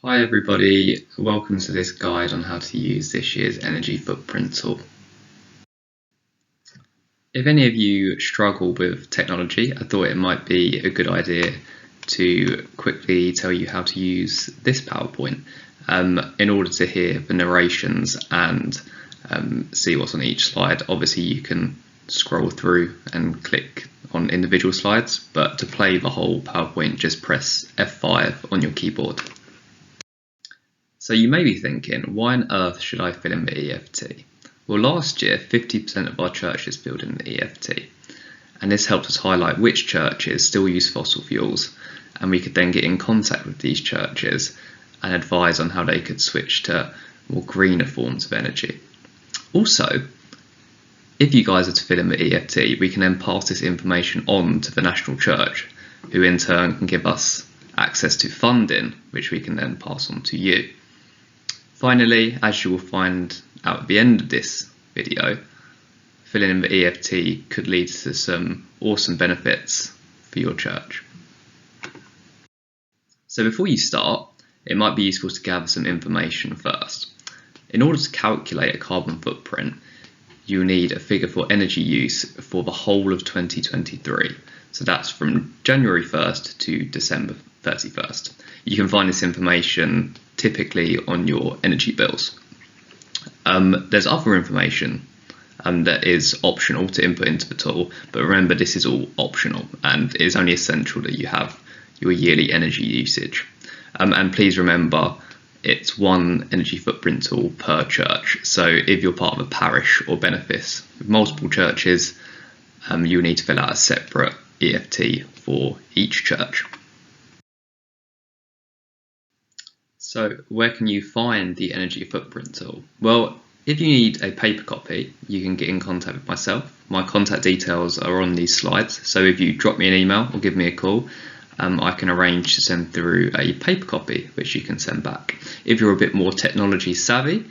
Hi everybody, welcome to this guide on how to use this year's energy footprint tool. If any of you struggle with technology, I thought it might be a good idea to quickly tell you how to use this PowerPoint in order to hear the narrations and see what's on each slide. Obviously you can scroll through and click on individual slides, but to play the whole PowerPoint just press F5 on your keyboard. So you may be thinking, why on earth should I fill in the EFT? Well, last year 50% of our churches filled in the EFT, and this helped us highlight which churches still use fossil fuels, and we could then get in contact with these churches and advise on how they could switch to more greener forms of energy. Also, if you guys are to fill in the EFT, we can then pass this information on to the National Church, who in turn can give us access to funding, which we can then pass on to you. Finally, as you will find out at the end of this video, filling in the EFT could lead to some awesome benefits for your church. So before you start, it might be useful to gather some information first. In order to calculate a carbon footprint, you need a figure for energy use for the whole of 2023. So that's from January 1st to December 31st. You can find this information typically on your energy bills. There's other information that is optional to input into the tool, but remember this is all optional and it is only essential that you have your yearly energy usage. And please remember, it's one energy footprint tool per church. So if you're part of a parish or benefice with multiple churches, you'll need to fill out a separate EFT for each church. So where can you find the energy footprint tool? Well, if you need a paper copy, you can get in contact with myself. My contact details are on these slides. So if you drop me an email or give me a call, I can arrange to send through a paper copy, which you can send back. If you're a bit more technology savvy,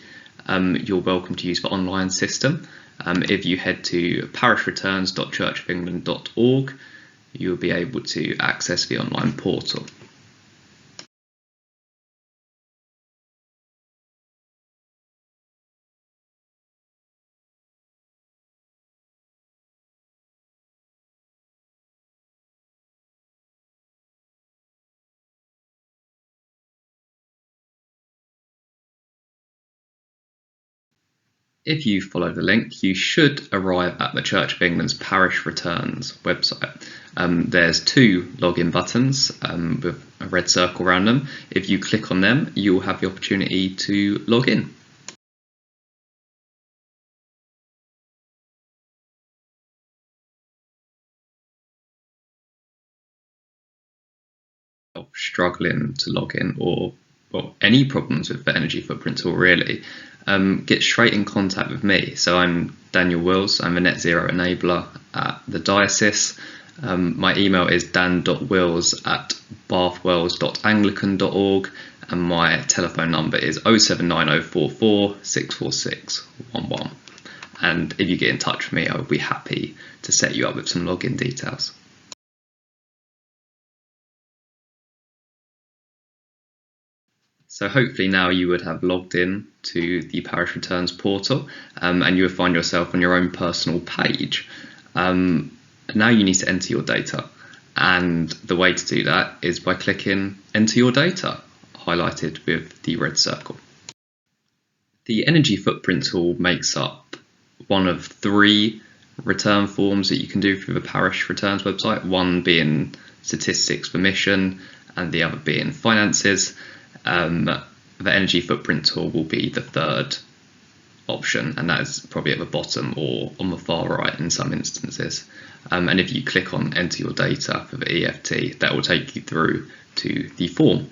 you're welcome to use the online system. If you head to parishreturns.churchofengland.org, you'll be able to access the online portal. If you follow the link, you should arrive at the Church of England's Parish Returns website. There's two login buttons with a red circle around them. If you click on them, you'll have the opportunity to log in. Struggling to log in or any problems with the energy footprint tool really, get straight in contact with me. So I'm Daniel Wills, I'm a net zero enabler at the diocese. My email is dan.wills@bathwells.anglican.org and my telephone number is 079044 64611. And if you get in touch with me, I would be happy to set you up with some login details. So hopefully now you would have logged in to the Parish Returns portal and you would find yourself on your own personal page. Now you need to enter your data, and the way to do that is by clicking Enter Your Data, highlighted with the red circle. The energy footprint tool makes up one of three return forms that you can do through the Parish Returns website, one being statistics for mission and the other being finances. The energy footprint tool will be the third option, and that is probably at the bottom or on the far right in some instances. And if you click on enter your data for the EFT, that will take you through to the form.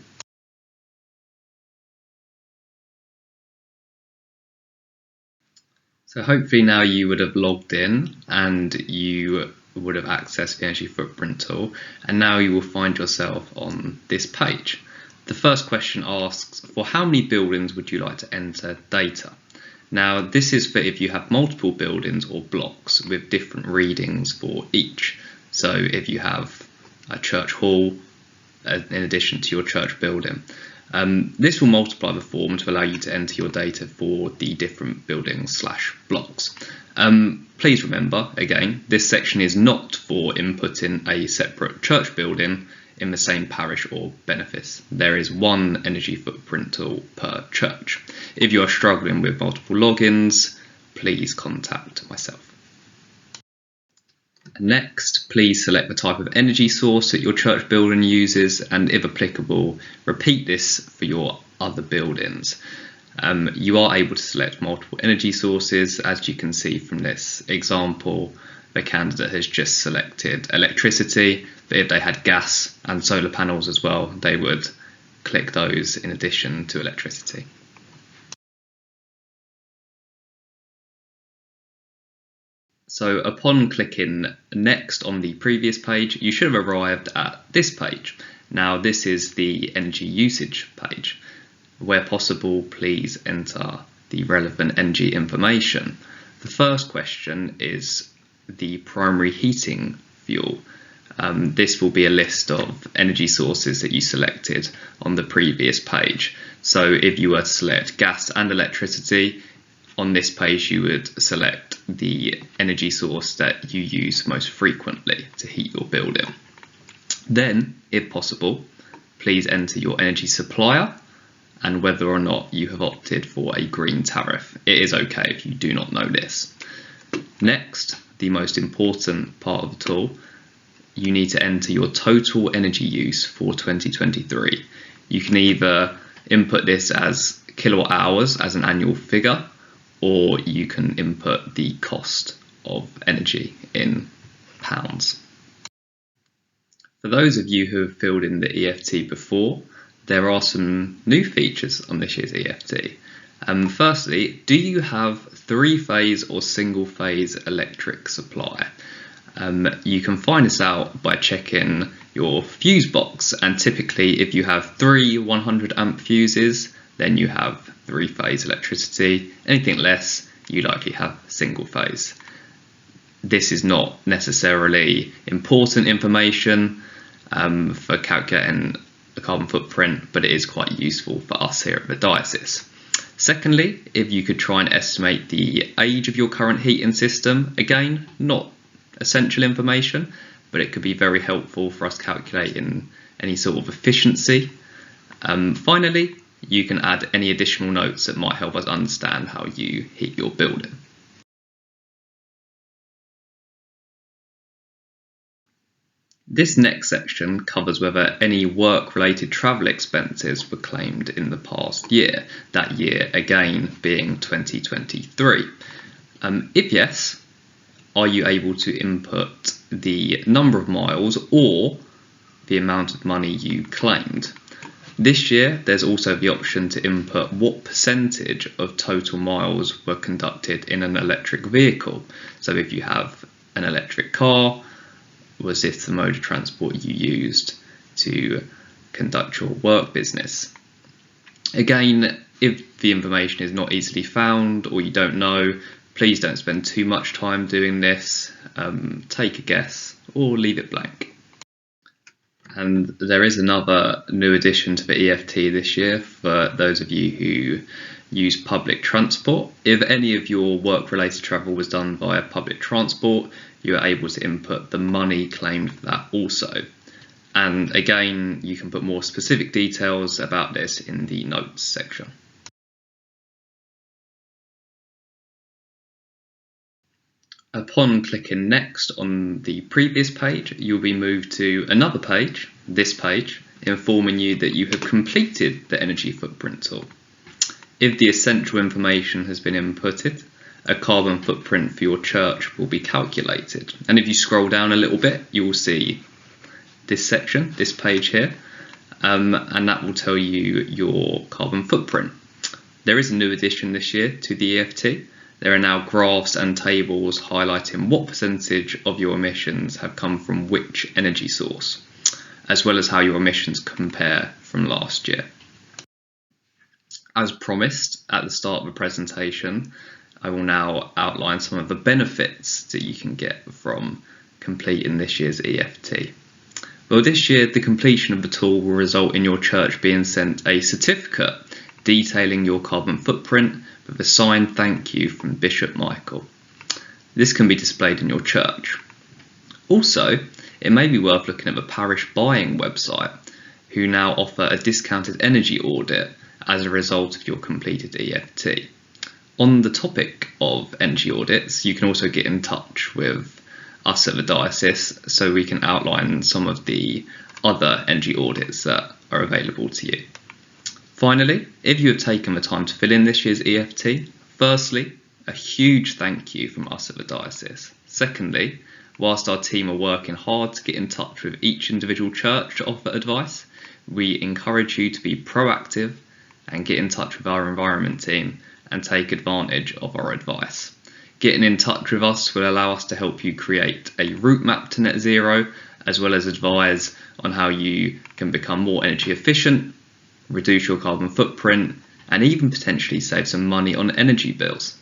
So hopefully now you would have logged in and you would have accessed the energy footprint tool, and now you will find yourself on this page. The first question asks, for how many buildings would you like to enter data? Now this is for if you have multiple buildings or blocks with different readings for each. So if you have a church hall, in addition to your church building. This will multiply the form to allow you to enter your data for the different buildings/blocks. Please remember, again, this section is not for inputting a separate church building in the same parish or benefice. There is one energy footprint tool per church. If you are struggling with multiple logins, please contact myself. Next, please select the type of energy source that your church building uses, and if applicable, repeat this for your other buildings. You are able to select multiple energy sources. As you can see from this example, the candidate has just selected electricity, but if they had gas and solar panels as well, they would click those in addition to electricity. So upon clicking next on the previous page, you should have arrived at this page. Now this is the energy usage page. Where possible, please enter the relevant energy information. The first question is the primary heating fuel. This will be a list of energy sources that you selected on the previous page. So if you were to select gas and electricity, on this page you would select the energy source that you use most frequently to heat your building. Then, if possible, please enter your energy supplier and whether or not you have opted for a green tariff. It is okay if you do not know this. Next, the most important part of the tool, you need to enter your total energy use for 2023. You can either input this as kilowatt hours as an annual figure, or you can input the cost of energy in pounds. For those of you who have filled in the EFT before, there are some new features on this year's EFT. Firstly, do you have three-phase or single-phase electric supply? You can find this out by checking your fuse box, and typically if you have three 100 amp fuses, then you have three-phase electricity. Anything less, you likely have single phase. This is not necessarily important information for calculating the carbon footprint, but it is quite useful for us here at the diocese. Secondly, if you could try and estimate the age of your current heating system, again, not essential information, but it could be very helpful for us calculating any sort of efficiency. Finally, you can add any additional notes that might help us understand how you heat your building. This next section covers whether any work-related travel expenses were claimed in the past year, that year again being 2023. If yes, are you able to input the number of miles or the amount of money you claimed? This year, there's also the option to input what percentage of total miles were conducted in an electric vehicle. So if you have an electric car, was this the mode of transport you used to conduct your work business? Again, if the information is not easily found or you don't know, please don't spend too much time doing this. Take a guess or leave it blank. And there is another new addition to the EFT this year for those of you who use public transport. If any of your work-related travel was done via public transport, you are able to input the money claimed for that also. And again, you can put more specific details about this in the notes section. Upon clicking next on the previous page, you'll be moved to another page, this page, informing you that you have completed the energy footprint tool. If the essential information has been inputted, a carbon footprint for your church will be calculated. And if you scroll down a little bit, you will see this section, this page here, and that will tell you your carbon footprint. There is a new addition this year to the EFT. There are now graphs and tables highlighting what percentage of your emissions have come from which energy source, as well as how your emissions compare from last year. As promised at the start of the presentation, I will now outline some of the benefits that you can get from completing this year's EFT. Well, this year the completion of the tool will result in your church being sent a certificate detailing your carbon footprint with a signed thank you from Bishop Michael. This can be displayed in your church. Also, it may be worth looking at the parish buying website, who now offer a discounted energy audit as a result of your completed EFT. On the topic of energy audits, you can also get in touch with us at the diocese so we can outline some of the other energy audits that are available to you. Finally, if you have taken the time to fill in this year's EFT, firstly, a huge thank you from us at the diocese. Secondly, whilst our team are working hard to get in touch with each individual church to offer advice, we encourage you to be proactive and get in touch with our environment team and take advantage of our advice. Getting in touch with us will allow us to help you create a route map to net zero, as well as advise on how you can become more energy efficient, reduce your carbon footprint, and even potentially save some money on energy bills.